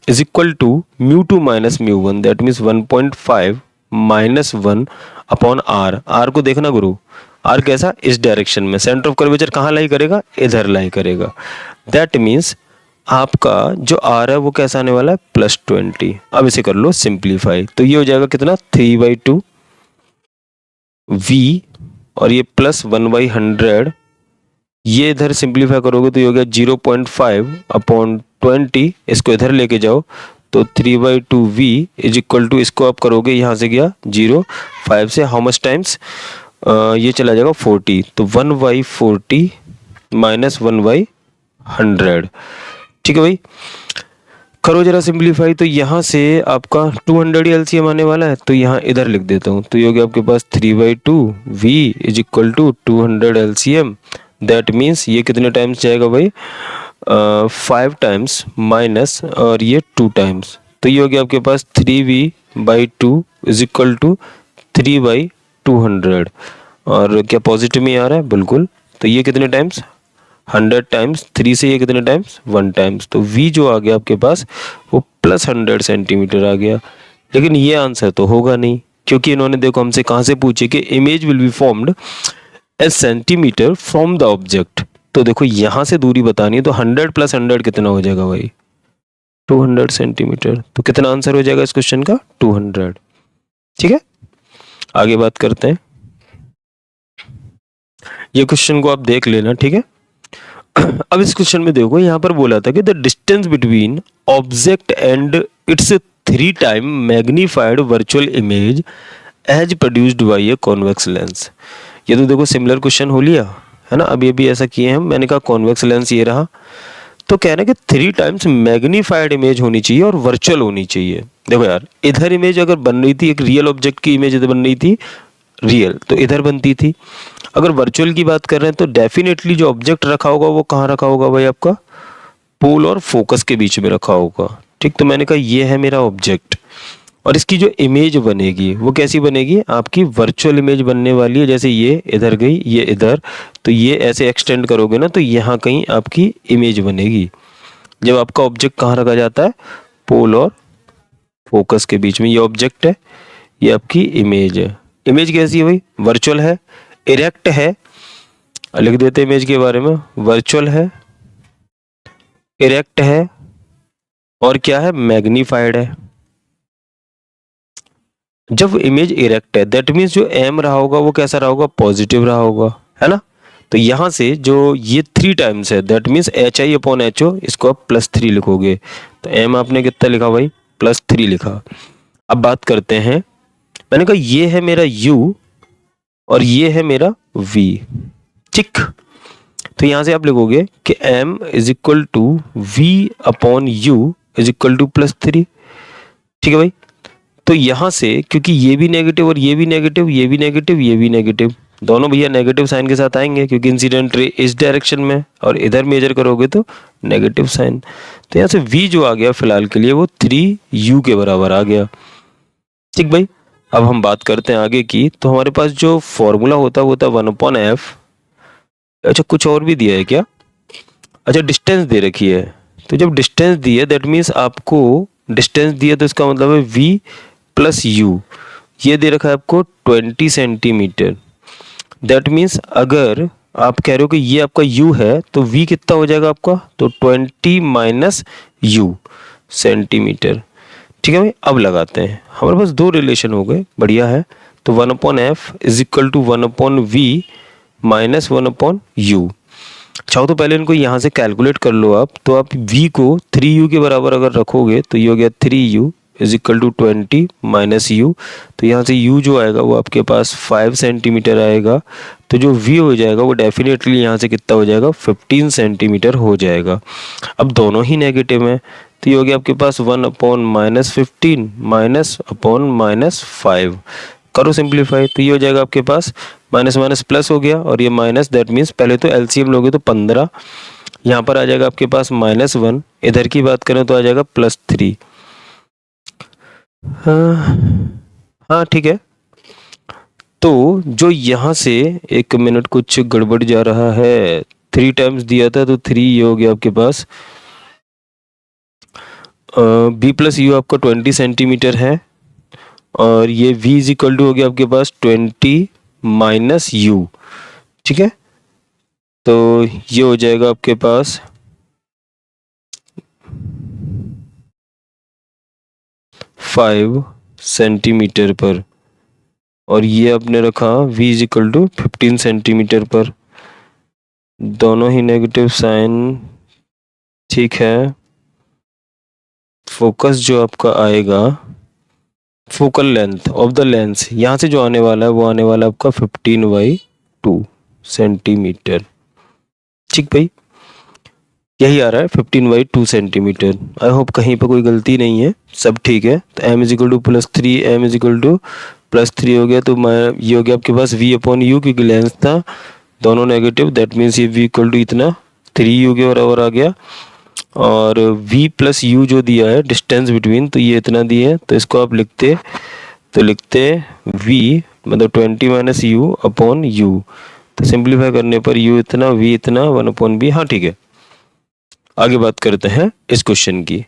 is equal to mu two minus mu one, that means 1.5 -1/r। r को देखना गुरु, r कैसा, इस डायरेक्शन में, सेंटर ऑफ कर्वेचर कहाँ लाई करेगा, इधर लाई करेगा। दैट मीन्स आपका जो r है वो कैसा आने वाला है, +20। अब इसे कर लो सिंप्लीफाई, तो ये हो जाएगा कितना, 3/2 v, और ये +1/100, ये इधर सिंप्लीफाई करोगे तो ये हो गया 0.5/20, इसको इधर लेके जाओ तो 3/2v इज इक्वल टू, इसको आप करोगे यहाँ से गया 0, 5 से हाउ मच टाइम्स, ये चला जाएगा 40, तो 1/40 -1/100। ठीक है भाई, करो जरा सिंप्लीफाई, तो यहाँ से आपका 200 ही एलसीएम आने वाला है, तो यहाँ इधर लिख देता हूँ, तो ये हो गया आपके पास 3/2v is equal to 200 LCM. That means ये कितने टाइम्स जाएगा भाई, 5 टाइम्स माइनस और ये 2 टाइम्स, तो ये हो गया आपके पास 3v/2 इज इक्वल टू 3/200। और क्या पॉजिटिव में आ रहा है, बिल्कुल, तो ये कितने टाइम्स, 100 टाइम्स, 3 से ये कितने टाइम्स, 1 टाइम्स, तो v जो आ गया आपके पास वो +100 सेंटीमीटर आ गया। लेकिन ये आंसर तो होगा नहीं, क्योंकि इन्होंने देखो हमसे कहाँ से पूछे कि image will be formed A centimetre from the object, तो देखो यहाँ से दूरी बतानी है, तो 100 + 100 कितना हो जाएगा भाई, 200 सेंटीमीटर। तो कितना आंसर हो जाएगा इस क्वेश्चन का, 200। ठीक है, आगे बात करते हैं, ये क्वेश्चन को आप देख लेना, ठीक है। अब इस क्वेश्चन में देखो यहाँ पर बोला था कि the distance between object and its 3 time magnified virtual image as produced by a convex lens. ये तो देखो सिमिलर क्वेश्चन हो लिया है ना, अब ये भी ऐसा किए हम, मैंने कहा कॉन्वेक्स लेंस ये रहा, तो कह रहे हैं कि 3 टाइम्स मैग्नीफाइड इमेज होनी चाहिए और वर्चुअल होनी चाहिए। देखो यार, इधर इमेज अगर बन रही थी, एक रियल ऑब्जेक्ट की इमेज इधर बन रही थी रियल, तो इधर बनती थी। अगर वर्चुअल की बात कर रहे हैं तो डेफिनेटली जो ऑब्जेक्ट रखा होगा वो कहाँ रखा होगा भाई, आपका पोल और फोकस के बीच में रखा होगा। ठीक, तो मैंने कहा ये है मेरा ऑब्जेक्ट, और इसकी जो इमेज बनेगी वो कैसी बनेगी, आपकी वर्चुअल इमेज बनने वाली है। जैसे ये इधर गई, ये इधर, तो ये ऐसे एक्सटेंड करोगे ना, तो यहाँ कहीं आपकी इमेज बनेगी। जब आपका ऑब्जेक्ट कहाँ रखा जाता है, पोल और फोकस के बीच में, ये ऑब्जेक्ट है, ये आपकी इमेज है। इमेज कैसी है भाई, वर्चुअल है, इरेक्ट है, लिख देते इमेज के बारे में, वर्चुअल है, इरेक्ट है, और क्या है, मैग्नीफाइड है। जब इमेज इरेक्ट है दैट मीन्स जो एम रहा होगा वो कैसा रहा होगा, पॉजिटिव रहा होगा, है ना। तो यहां से जो ये 3 टाइम्स है दैट मीन्स HI/HO, इसको आप +3 लिखोगे, तो एम आपने कितना लिखा भाई, +3 लिखा। अब बात करते हैं, मैंने कहा ये है मेरा U और ये है मेरा V। ठीक, तो यहां से आप लिखोगे कि m is equal to V/U is equal to +3। ठीक है भाई, तो यहां से क्योंकि ये भी नेगेटिव और ये भी नेगेटिव, ये भी नेगेटिव, ये भी नेगेटिव, दोनों भैया नेगेटिव साइन के साथ आएंगे, क्योंकि इंसिडेंट रे इस डायरेक्शन में और इधर मेजर करोगे तो नेगेटिव साइन। तो यहाँ से V जो आ गया फिलहाल के लिए वो 3U के बराबर आ गया। ठीक भाई, अब हम बात करते हैं आगे की, तो हमारे पास जो फॉर्मूला होता है वो होता है 1/f। अच्छा, कुछ और भी दिया है क्या, अच्छा डिस्टेंस दे रखी है, तो जब डिस्टेंस दी है दैट मीन्स आपको डिस्टेंस दिया, तो इसका मतलब है V + U, ये दे रखा है आपको 20 सेंटीमीटर। दैट मीन्स अगर आप कह रहे हो कि ये आपका u है तो v कितना हो जाएगा आपका, तो 20 माइनस u सेंटीमीटर। ठीक है भाई, अब लगाते हैं, हमारे पास दो रिलेशन हो गए, बढ़िया है। तो 1/f is equal to 1/v minus 1/u। चाहो तो पहले इनको यहाँ से कैलकुलेट कर लो आप, तो आप v को 3u के बराबर अगर रखोगे तो ये हो गया 3u is equal to 20 minus u। तो यहाँ से u जो आएगा वो आपके पास 5 सेंटीमीटर आएगा, तो जो v हो जाएगा वो डेफिनेटली यहाँ से कितना हो जाएगा, 15 सेंटीमीटर हो जाएगा। अब दोनों ही नेगेटिव हैं, तो ये हो गया आपके पास 1/-15 माइनस अपॉन -5। करो सिंप्लीफाई, तो ये हो जाएगा आपके पास माइनस माइनस प्लस हो गया, और ये माइनस, दैट मीन्स पहले तो एलसीएम लोगे तो 15, यहाँ पर आ जाएगा आपके पास -1, इधर की बात करें तो आ जाएगा +3। हाँ ठीक है। तो जो यहाँ से, एक मिनट कुछ गड़बड़ जा रहा है, 3 टाइम्स दिया था तो 3 ये हो गया आपके पास, b प्लस यू आपका 20 सेंटीमीटर है, और ये v इज इक्वल टू हो गया आपके पास 20 माइनस u। ठीक है, तो ये हो जाएगा आपके पास 5 सेंटीमीटर पर, और ये आपने रखा v is equal to 15 centimetre पर, दोनों ही नेगेटिव साइन। ठीक है, फोकस जो आपका आएगा, focal length of the lens, यहाँ से जो आने वाला है वो आने वाला है आपका 15/2 सेंटीमीटर। ठीक भाई, यही आ रहा है 15/2 सेंटीमीटर। आई होप कहीं पर कोई गलती नहीं है, सब ठीक है। तो m is equal to +3, m is equal to +3 हो गया, तो ये हो गया आपके पास v अपॉन u, क्योंकि लेंस था दोनों नेगेटिव, दैट मीन्स ये v इक्वल टू इतना 3u के बराबर आ गया, और v प्लस u जो दिया है डिस्टेंस बिटवीन, तो ये इतना दिया है, तो इसको आप लिखते v मतलब 20 माइनस u अपॉन u, तो सिंप्लीफाई करने पर u इतना, v इतना, 1/b। हाँ ठीक है, आगे बात करते हैं इस क्वेश्चन की।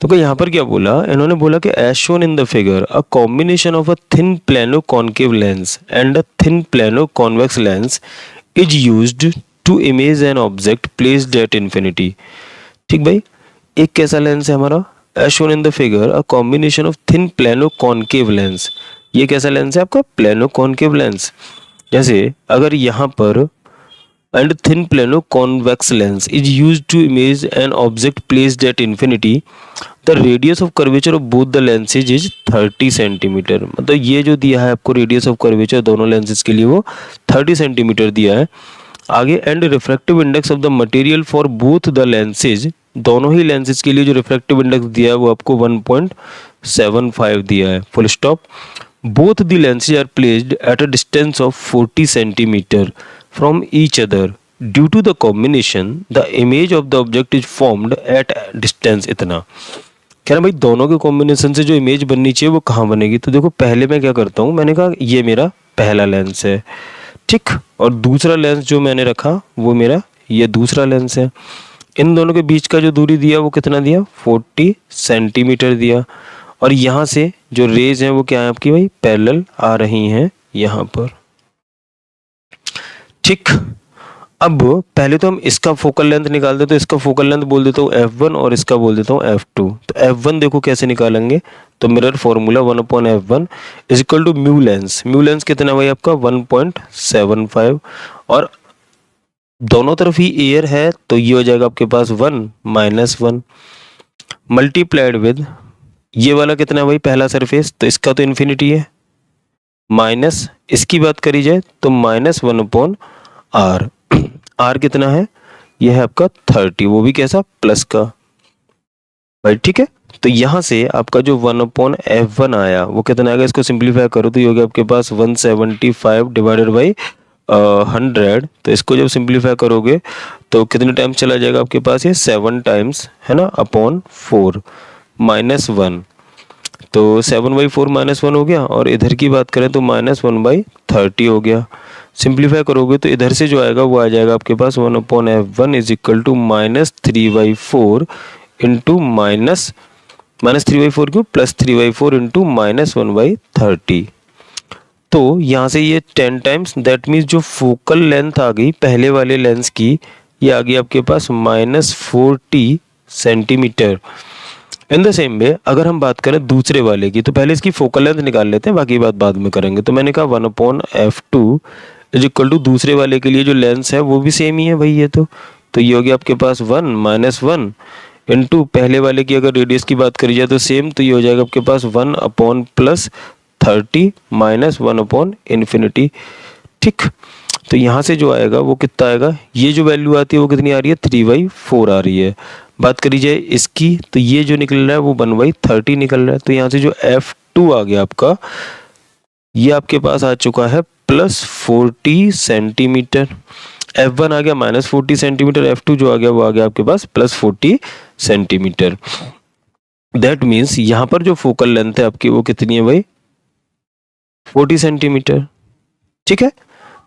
तो क्या यहाँ पर क्या बोला, इन्होंने बोला कि as shown in the figure a combination of a thin plano concave lens and a thin plano convex lens is used to image an object placed at infinity. ठीक भाई, एक कैसा लेंस है हमारा, as shown in the figure a combination of thin plano concave lens. ये कैसा lens है आपका, प्लेनो कॉन्केव लेंस। जैसे अगर यहाँ पर and thin plano convex lens is used to image an object placed at infinity, the radius of curvature of both the lenses is 30 centimetre. मतलब ये जो दिया है आपको रेडियस ऑफ कर्वेचर दोनों लेंसेज के लिए वो 30 सेंटीमीटर दिया है। आगे and refractive index of the material for both the lenses, दोनों ही लेंसेज के लिए जो रिफ्रैक्टिव इंडेक्स दिया है वो आपको 1.75 दिया है, full stop. Both the lenses are placed at a distance of 40 centimetre from each other due to the combination the image of the object is formed at distance इतना। कह रहा भाई दोनों के कॉम्बिनेशन से जो इमेज बननी चाहिए वो कहाँ बनेगी, तो देखो पहले मैं क्या करता हूँ, मैंने कहा ये मेरा पहला लेंस है, ठीक, और दूसरा लेंस जो मैंने रखा वो मेरा ये दूसरा लेंस है। इन दोनों के बीच का जो दूरी दिया वो कितना दिया, 40 सेंटीमीटर दिया, और यहाँ से जो रेज हैं वो क्या है आपकी भाई, पैरेलल आ रही हैं यहाँ पर। ठीक, अब पहले तो हम इसका फोकल लेंथ निकाल दे, तो इसका फोकल लेंथ बोल देता हूँ f1 और इसका बोल देता हूँ f2। तो f1 देखो कैसे निकालेंगे, तो mirror formula 1/f1 is equal to mu lens. Mu lens कितना भाई आपका 1.75, और दोनों तरफ ही एयर है तो ये हो जाएगा आपके पास 1 - 1 मल्टीप्लाइड विद ये वाला कितना है भाई पहला सरफेस, तो इसका तो इन्फिनिटी है, माइनस इसकी बात करी जाए तो -1/r। r कितना है, यह है आपका 30, वो भी कैसा, प्लस का भाई। ठीक है, तो यहां से आपका जो 1/f1 आया वो कितना आएगा, इसको सिंप्लीफाई करो तो ये हो गया आपके पास 175 डिवाइडेड बाई 100। तो इसको जब सिंप्लीफाई करोगे तो कितने टाइम्स चला जाएगा आपके पास, ये 7 टाइम्स है ना, अपॉन 4 -1, तो 7/4 -1 हो गया, और इधर की बात करें तो -1/30 हो गया। सिंप्लीफाई करोगे तो इधर से जो आएगा वो आ जाएगा आपके पास 1/f1 is equal to -3/4 into -3/4 क्यों, +3/4 इंटू -1/30। तो यहाँ से ये 10 टाइम्स, दैट मीन्स जो फोकल लेंथ आ गई पहले वाले लेंस की, ये आ गई आपके पास -40 centimetre. In the same way अगर हम बात करें दूसरे वाले की, तो पहले इसकी फोकल लेंथ निकाल लेते हैं, बाकी बात बाद में करेंगे। तो मैंने कहा 1/f2 इज इक्वल टू दूसरे वाले के लिए जो लेंस है वो भी सेम ही है भाई, ये तो ये हो गया आपके पास 1 - 1 इंटू पहले वाले की अगर रेडियस की बात करी जाए तो सेम, तो ये हो जाएगा आपके पास 1/+30 -1/∞। ठीक, तो यहाँ से जो आएगा वो कितना आएगा, ये जो वैल्यू आती है वो कितनी आ रही है, 3/4 आ रही है। बात करी जाए इसकी, तो ये जो निकल रहा है वो 1/30 निकल रहा है। तो यहाँ से जो F2 आ गया आपका, ये आपके पास आ चुका है +40 सेंटीमीटर। F1 आ गया -40 सेंटीमीटर, F2 जो आ गया वो आ गया आपके पास +40 सेंटीमीटर। दैट मीन्स यहाँ पर जो फोकल लेंथ है आपकी वो कितनी है भाई, 40 सेंटीमीटर। ठीक है,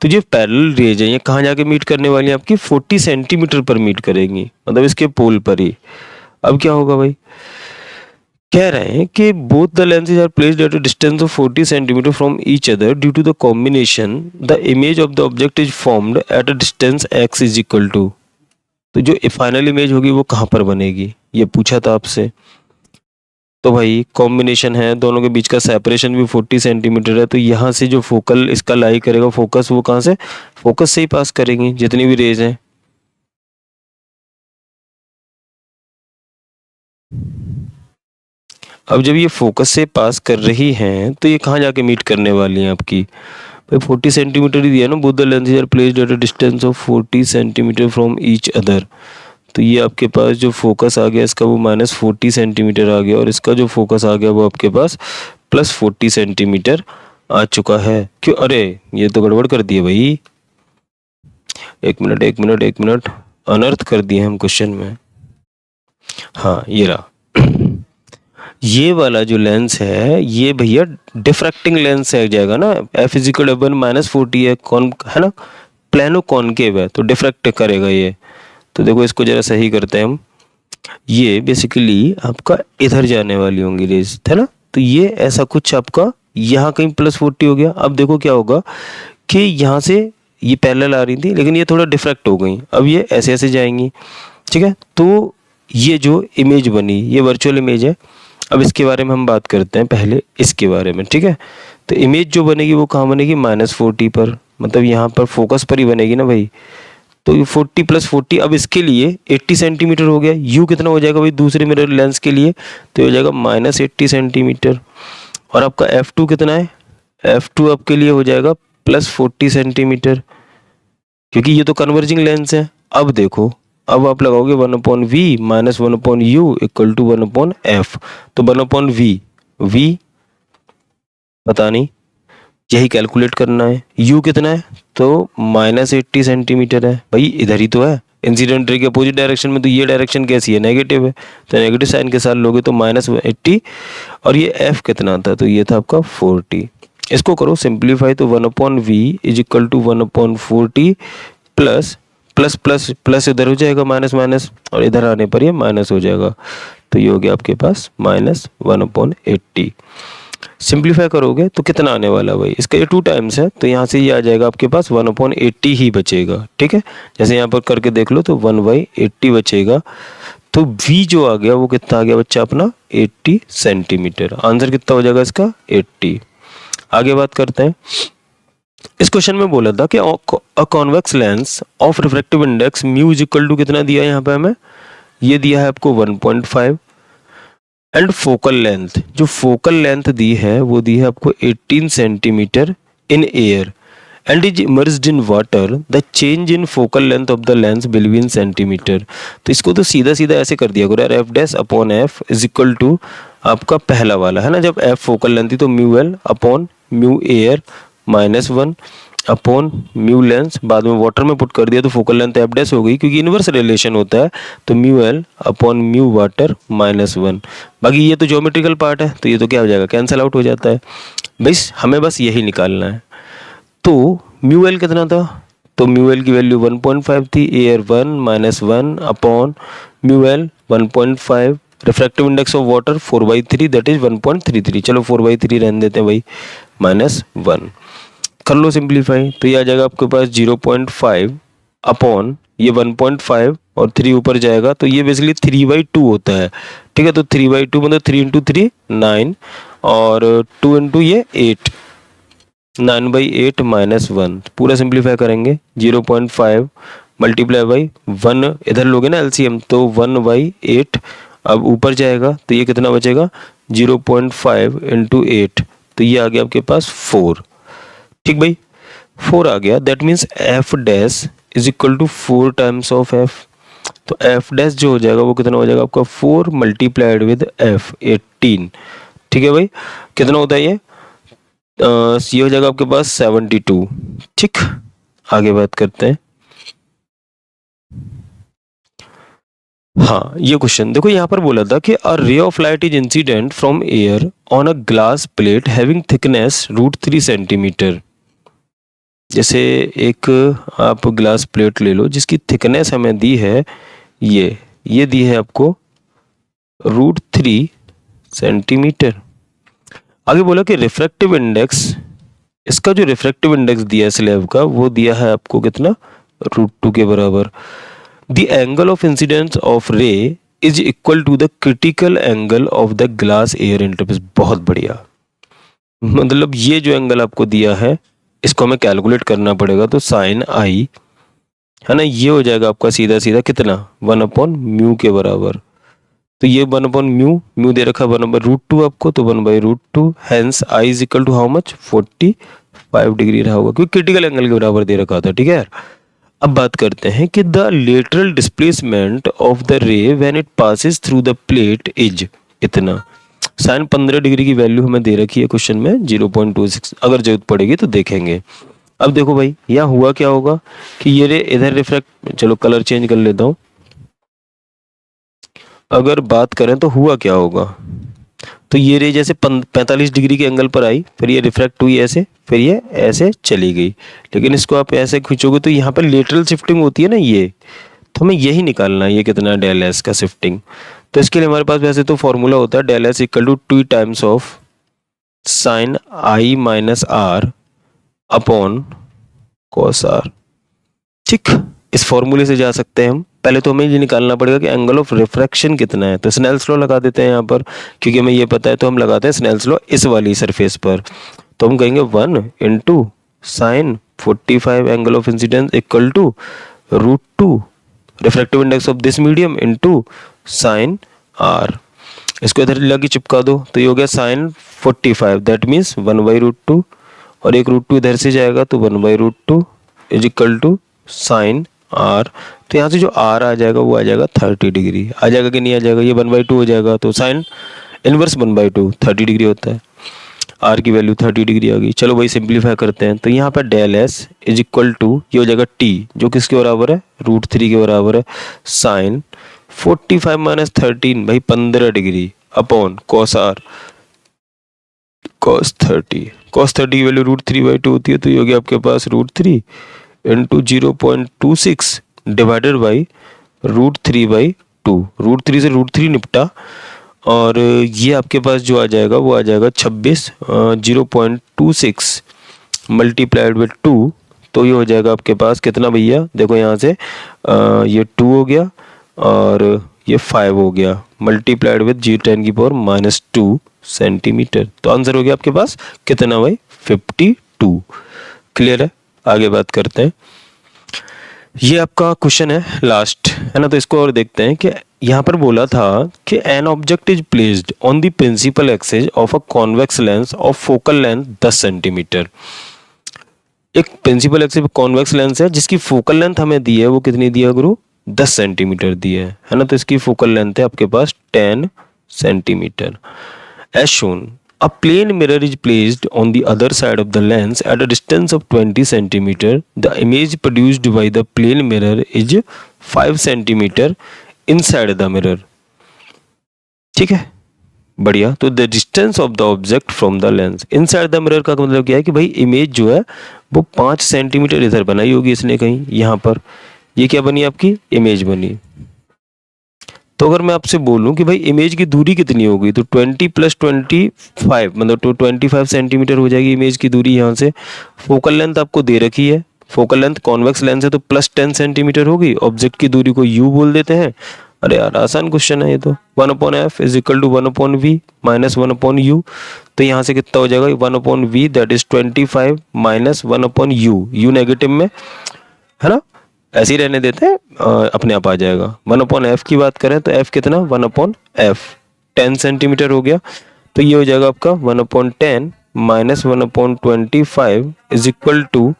तो जो पैरेलल रेज है ये कहाँ जाके मीट करने वाली है आपकी, 40 सेंटीमीटर पर मीट करेंगी, मतलब इसके पोल पर ही। अब क्या होगा भाई, कह रहे हैं कि both the lenses are placed at a distance of 40 centimetre from each other due to the combination the image of the object is formed at a distance x is equal to. तो जो final image होगी वो कहाँ पर बनेगी, ये पूछा था आपसे। तो भाई कॉम्बिनेशन है, दोनों के बीच का सेपरेशन भी 40 सेंटीमीटर है, तो यहाँ से जो फोकल इसका लाई करेगा फोकस, वो कहाँ से, फोकस से ही पास करेंगी जितनी भी रेज हैं। अब जब ये फोकस से पास कर रही हैं तो ये कहाँ जाके मीट करने वाली हैं आपकी, भाई 40 सेंटीमीटर ही दिया ना, both the lenses are placed at a distance of 40 centimetre from each other. तो ये आपके पास जो फोकस आ गया इसका वो -40 सेंटीमीटर आ गया, और इसका जो फोकस आ गया वो आपके पास +40 सेंटीमीटर आ चुका है। क्यों, अरे ये तो गड़बड़ कर दिए भाई, एक मिनट अनर्थ कर दिए हम क्वेश्चन में। हाँ ये रहा, ये वाला जो लेंस है ये भैया डिफ्रैक्टिंग लेंस है जाएगा ना, F = 1 - 40 है, कौन है ना, प्लेनो कॉनकेव है, तो डिफ्रैक्ट करेगा ये। तो देखो इसको जरा सही करते हैं हम, ये बेसिकली आपका इधर जाने वाली होंगी रेज, है ना, तो ये ऐसा कुछ आपका यहाँ कहीं +40 हो गया। अब देखो क्या होगा कि यहाँ से ये पैरेलल आ रही थी लेकिन ये थोड़ा डिफ्रैक्ट हो गई, अब ये ऐसे ऐसे जाएंगी। ठीक है, तो ये जो इमेज बनी ये वर्चुअल इमेज है। अब इसके बारे में हम बात करते हैं पहले इसके बारे में। ठीक है, तो इमेज जो बनेगी वो कहाँ बनेगी, -40 पर, मतलब यहाँ पर फोकस पर ही बनेगी ना भाई। तो 40 + 40, अब इसके लिए 80 सेंटीमीटर हो गया, यू कितना हो जाएगा भाई दूसरे मिरर लेंस के लिए, तो हो जाएगा -80 सेंटीमीटर। और आपका F2 कितना है, F2 आपके लिए हो जाएगा +40 सेंटीमीटर, क्योंकि ये तो कन्वर्जिंग लेंस है। अब देखो, अब आप लगाओगे 1/v - 1/u = 1/f, तो 1/v, v पता नहीं, यही कैलकुलेट करना है। u कितना है, तो -80 सेंटीमीटर है भाई, इधर ही तो है, इंसिडेंट रे के अपोजिट डायरेक्शन में, तो ये डायरेक्शन कैसी है, नेगेटिव है, तो नेगेटिव साइन के साथ लोगे तो -80। और ये f कितना था, तो ये था आपका 40। इसको करो सिंप्लीफाई, तो 1/v = 1/40 प्लस इधर हो जाएगा माइनस, और इधर आने पर ये माइनस हो जाएगा, तो ये हो गया आपके पास -1/80। सिंप्लीफाई करोगे तो कितना आने वाला है भाई, इसका ये 2 टाइम्स है, तो यहाँ से ये आ जाएगा आपके पास 1/80 ही बचेगा। ठीक है, जैसे यहाँ पर करके देख लो तो 1/80 बचेगा। तो v जो आ गया वो कितना आ गया बच्चा अपना, 80 सेंटीमीटर। आंसर कितना हो जाएगा इसका, 80। आगे बात करते हैं। इस क्वेश्चन में बोला था कि अ convex lens of refractive index mu = कितना दिया है यहाँ पे हमें, ये दिया है आपको 1.5, एंड फोकल लेंथ, जो फोकल लेंथ दी है वो दी है आपको 18 centimetre in air, and is immersed in water, the change in focal length of the lens will be in centimetre. तो इसको तो सीधा सीधा ऐसे कर दिया करो यार, F' = आपका पहला वाला है ना, जब F फोकल लेंथ थी तो μl upon mu air -1 upon mu lens, बाद में वाटर में पुट कर दिया तो फोकल लेंथ F' हो गई, क्योंकि इनवर्स रिलेशन होता है, तो μl अपॉन म्यू वाटर -1। बाकी ये तो ज्योमेट्रिकल पार्ट है, तो ये तो क्या हो जाएगा, कैंसिल आउट हो जाता है। बस हमें बस यही निकालना है। तो μl कितना था, तो μl की वैल्यू 1.5 थी, air 1 -1 upon μl 1.5, refractive index of water 4/3, that is 1.33। चलो 4/3 रहने देते हैं भाई, -1। कर लो सिंप्लीफाई, तो ये आ जाएगा आपके पास 0.5 अपॉन ये 1.5 और 3 ऊपर जाएगा तो ये बेसिकली 3/2 होता है। ठीक है, तो 3/2 मतलब 3 इंटू 3 9 और 2 इंटू ये 8, 9/8 माइनस 1। पूरा सिंप्लीफाई करेंगे 0.5 मल्टीप्लाई बाई 1, इधर लोगे ना एलसीएम तो 1/8, अब ऊपर जाएगा तो ये कितना बचेगा 0.5 इंटू 8, तो ये आ गया आपके पास 4। ठीक भाई, 4 आ गया, that means F dash is equal to 4 times of F. तो एफ डैश जो हो जाएगा वो कितना हो जाएगा आपका 4 मल्टीप्लाइड विद एफ 18। ठीक है भाई, कितना होता है ये हो जाएगा आपके पास 72। ठीक, आगे बात करते हैं। हाँ, ये क्वेश्चन देखो, यहाँ पर बोला था कि a ray of light is incident from air on a glass plate having thickness √3 centimetre. जैसे एक आप ग्लास प्लेट ले लो जिसकी थिकनेस हमें दी है ये दी है आपको √3 सेंटीमीटर। आगे बोला कि रिफ्रैक्टिव इंडेक्स, इसका जो रिफ्रैक्टिव इंडेक्स दिया है स्लैब का वो दिया है आपको कितना √2 के बराबर। The angle of incidence of ray is equal to the critical angle of the glass air interface. बहुत बढ़िया, मतलब ये जो एंगल आपको दिया है इसको हमें कैलकुलेट करना पड़ेगा, तो साइन आई है ना, ये हो जाएगा आपका सीधा सीधा कितना 1/μ के बराबर। तो ये 1/μ दे रखा है 1/√2 आपको, तो 1/√2, hence I is equal to how much 45 degree रहा होगा, क्योंकि क्रिटिकल एंगल के बराबर दे रखा था। ठीक है यार, अब बात करते हैं कि the lateral displacement of the रे when it passes through the plate is इतना। साइन 15 डिग्री की वैल्यू हमें दे रखी है क्वेश्चन में 0.26, अगर जरूरत पड़ेगी तो देखेंगे। अब देखो भाई यहाँ हुआ क्या होगा कि ये रे इधर रिफ्रैक्ट, चलो कलर चेंज कर लेता हूँ। अगर बात करें तो हुआ क्या होगा, तो ये रे जैसे 45 डिग्री के एंगल पर आई, फिर ये रिफ्रैक्ट हुई ऐसे, फिर ये ऐसे चली गई। लेकिन इसको आप ऐसे खींचोगे तो यहाँ पर लेटरल शिफ्टिंग होती है ना, ये तो हमें यही निकालना है, ये कितना डेल एस का शिफ्टिंग। तो इसके लिए हमारे पास वैसे तो फॉर्मूला होता है del S equal to 2 times of sine I minus R upon cos R. ठीक, इस फॉर्मूले से जा सकते हैं हम। पहले तो हमें ये निकालना पड़ेगा कि एंगल ऑफ रिफ्रैक्शन कितना है, तो स्नेल्स लॉ लगा देते हैं यहाँ पर, क्योंकि हमें ये पता है तो हम लगाते हैं स्नेल्स लॉ इस वाली सरफेस पर। तो हम कहेंगे 1 into sine 45 angle of incidence equal to √2 refractive index of this medium into sine R. इसको इधर लगी चिपका दो तो ये हो गया साइन 45, दैट मीन्स 1/√2, और एक √2 इधर से जाएगा तो 1/√2 is equal to sine R. तो यहाँ से जो आर आ जाएगा वो आ जाएगा 30 डिग्री। आ जाएगा कि नहीं आ जाएगा, ये 1/2 हो जाएगा, तो साइन इनवर्स 1/2 30 डिग्री होता है। आर की वैल्यू 30 डिग्री आ गई। चलो भाई सिंप्लीफाई करते हैं, तो यहाँ पर del S is equal to ये हो जाएगा टी, जो किसके बराबर है √3 के बराबर है, साइन 45 माइनस 13 भाई 15 degree upon cos R cos 30। Cos 30 की वैल्यू √3/2 होती है, तो ये हो गया आपके पास √3 इंटू 0.26 डिवाइडेड बाई √3/2। √3 से √3 निपटा, और ये आपके पास जो आ जाएगा वो आ जाएगा 26, 0.26 मल्टीप्लाइड विद 2, तो ये हो जाएगा आपके पास कितना भैया, देखो यहाँ से ये 2 हो गया और ये 5 हो गया, मल्टीप्लाइड विद G10⁻² सेंटीमीटर। तो आंसर हो गया आपके पास कितना भाई 52। क्लियर है, आगे बात करते हैं। ये आपका क्वेश्चन है लास्ट, है ना, तो इसको और देखते हैं कि यहाँ पर बोला था कि an object is placed on the principal axis of a convex lens of focal length 10 centimetre. एक प्रिंसिपल एक्सिस कॉन्वेक्स लेंस है जिसकी फोकल लेंथ हमें दी है, वो कितनी दी है गुरु 10 सेंटीमीटर दी है ना, तो इसकी फोकल लेंथ है आपके पास 10 centimetre. As shown a plane mirror is placed on the other side of the lens at a distance of 20 centimeter. The image produced by the plane mirror is 5 centimeter inside the mirror. ठीक है, बढ़िया। तो the distance of the object from the lens inside the mirror का मतलब क्या है कि भाई इमेज जो है वो 5 सेंटीमीटर इधर बनाई होगी इसने कहीं, यहाँ पर ये क्या बनी आपकी इमेज बनी। तो अगर मैं आपसे बोलूं कि भाई इमेज की दूरी कितनी होगी, तो 20 + 25 मतलब तो 25 सेंटीमीटर हो जाएगी इमेज की दूरी यहाँ से। फोकल लेंथ आपको दे रखी है, फोकल लेंथ कॉन्वेक्स लेंस है तो +10 सेंटीमीटर होगी। ऑब्जेक्ट की दूरी को u बोल देते हैं। अरे यार आसान क्वेश्चन है ये तो। 1/f = 1/v - 1/u। तो यहाँ से कितना हो जाएगा, 1/v that is 25 - 1/u, u negative में है ना, ऐसे ही रहने देते हैं, अपने आप आ जाएगा। 1/f की बात करें तो f कितना, 1/f 10 सेंटीमीटर हो गया। तो ये हो जाएगा आपका 1/10 - 1/25 is equal to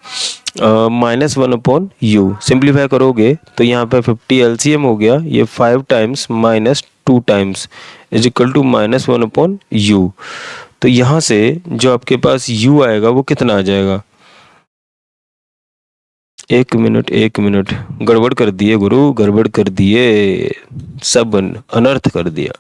-1/u। Simplify करोगे तो यहाँ पे 50 LCM हो गया, ये 5 times -2 times is equal to -1/u। तो यहाँ से जो आपके पास u आएगा वो कितना आ जाएगा, एक मिनट, गड़बड़ कर दिए गुरु, गड़बड़ कर दिए, सब अनर्थ कर दिया।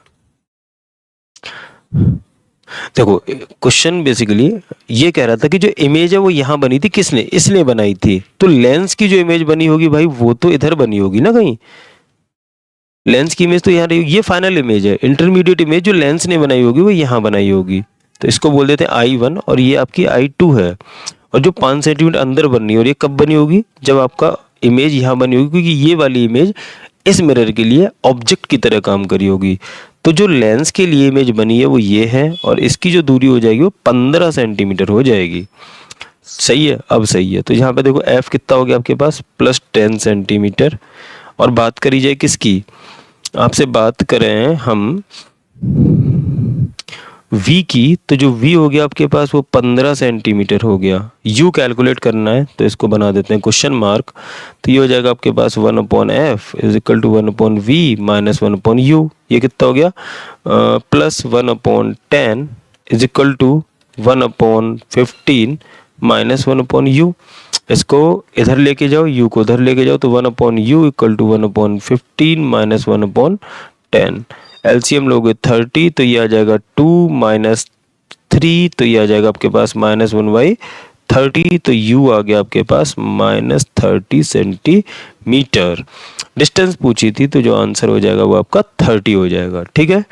देखो क्वेश्चन बेसिकली ये कह रहा था कि जो इमेज है वो यहाँ बनी थी, किसने, इसने बनाई थी। तो लेंस की जो इमेज बनी होगी भाई वो तो इधर बनी होगी ना कहीं, लेंस की इमेज तो यहाँ रही, ये फाइनल इमेज है। इंटरमीडिएट इमेज जो लेंस ने बनाई होगी वो यहाँ बनाई होगी, तो इसको बोल देते हैं I1 और ये आपकी I2 है। और जो 5 सेंटीमीटर अंदर बननी है, और ये कब बनी होगी, जब आपका इमेज यहाँ बनी होगी, क्योंकि ये वाली इमेज इस मिरर के लिए ऑब्जेक्ट की तरह काम करी होगी। तो जो लेंस के लिए इमेज बनी है वो ये है, और इसकी जो दूरी हो जाएगी वो 15 सेंटीमीटर हो जाएगी। सही है, अब सही है। तो यहाँ पे देखो f कितना हो गया आपके पास, +10 सेंटीमीटर। और बात करी जाए किसकी, आपसे बात करें हम v की, तो जो v हो गया आपके पास वो 15 सेंटीमीटर हो गया। u कैलकुलेट करना है तो इसको बना देते हैं क्वेश्चन मार्क। तो ये हो जाएगा आपके पास 1/f is equal to 1/v - 1/u। ये कितना हो गया, +1/10 इज इक्वल टू 1/15 - 1/u। इसको इधर लेके जाओ, u को उधर लेके जाओ, तो 1/u इक्वल टू 1/15 - 1/10। एलसीएम लोगे 30 तो ये आ जाएगा 2 - 3, तो ये आ जाएगा आपके पास -1/30। तो u आ गया आपके पास -30 सेंटीमीटर। डिस्टेंस पूछी थी तो जो आंसर हो जाएगा वो आपका 30 हो जाएगा। ठीक है,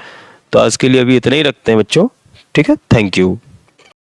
तो आज के लिए अभी इतना ही रखते हैं बच्चों। ठीक है, थैंक यू।